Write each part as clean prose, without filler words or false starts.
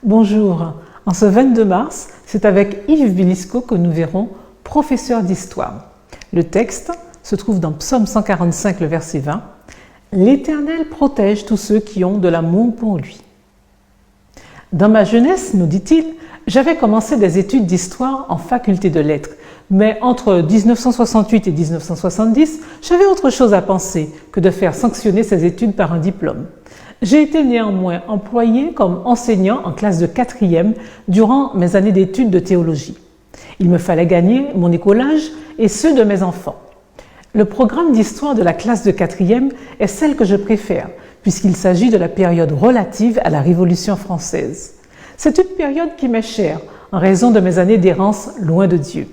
Bonjour, en ce 22 mars, c'est avec Yves Bilisco que nous verrons professeur d'histoire. Le texte se trouve dans Psaume 145, le verset 20. « L'Éternel protège tous ceux qui ont de l'amour pour lui. » Dans ma jeunesse, nous dit-il, j'avais commencé des études d'histoire en faculté de lettres, mais entre 1968 et 1970, j'avais autre chose à penser que de faire sanctionner ces études par un diplôme. J'ai été néanmoins employé comme enseignant en classe de 4e durant mes années d'études de théologie. Il me fallait gagner mon écolage et ceux de mes enfants. Le programme d'histoire de la classe de 4e est celle que je préfère, puisqu'il s'agit de la période relative à la Révolution française. C'est une période qui m'est chère, en raison de mes années d'errance loin de Dieu.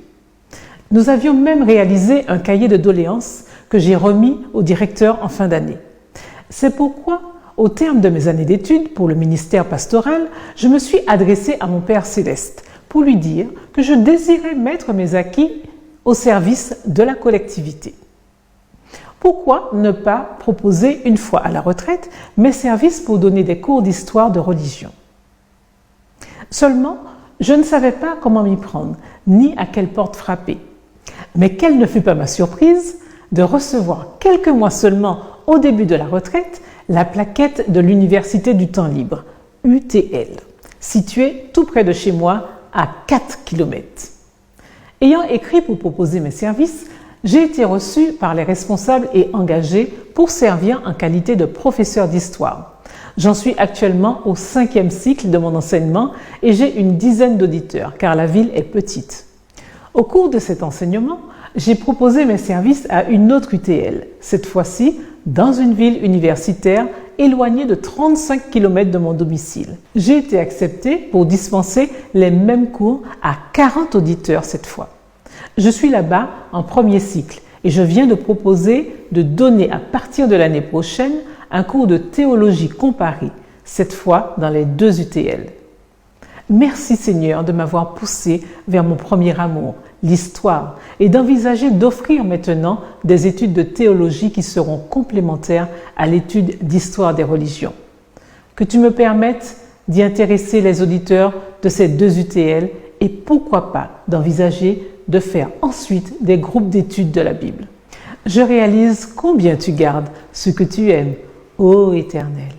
Nous avions même réalisé un cahier de doléances que j'ai remis au directeur en fin d'année. C'est pourquoi, au terme de mes années d'études pour le ministère pastoral, je me suis adressée à mon Père Céleste pour lui dire que je désirais mettre mes acquis au service de la collectivité. Pourquoi ne pas proposer, une fois à la retraite, mes services pour donner des cours d'histoire de religion? Seulement, je ne savais pas comment m'y prendre, ni à quelle porte frapper. Mais quelle ne fut pas ma surprise de recevoir quelques mois seulement au début de la retraite la plaquette de l'Université du temps libre, UTL, située tout près de chez moi à 4 km. Ayant écrit pour proposer mes services, j'ai été reçu par les responsables et engagé pour servir en qualité de professeur d'histoire. J'en suis actuellement au 5e cycle de mon enseignement et j'ai une dizaine d'auditeurs car la ville est petite. Au cours de cet enseignement, j'ai proposé mes services à une autre UTL, cette fois-ci dans une ville universitaire éloignée de 35 km de mon domicile. J'ai été accepté pour dispenser les mêmes cours à 40 auditeurs cette fois. Je suis là-bas en premier cycle et je viens de proposer de donner à partir de l'année prochaine un cours de théologie comparée, cette fois dans les 2 UTL. Merci Seigneur de m'avoir poussé vers mon premier amour, l'histoire, et d'envisager d'offrir maintenant des études de théologie qui seront complémentaires à l'étude d'histoire des religions. Que tu me permettes d'y intéresser les auditeurs de ces 2 UTL et pourquoi pas d'envisager de faire ensuite des groupes d'études de la Bible. Je réalise combien tu gardes ce que tu aimes, ô Éternel.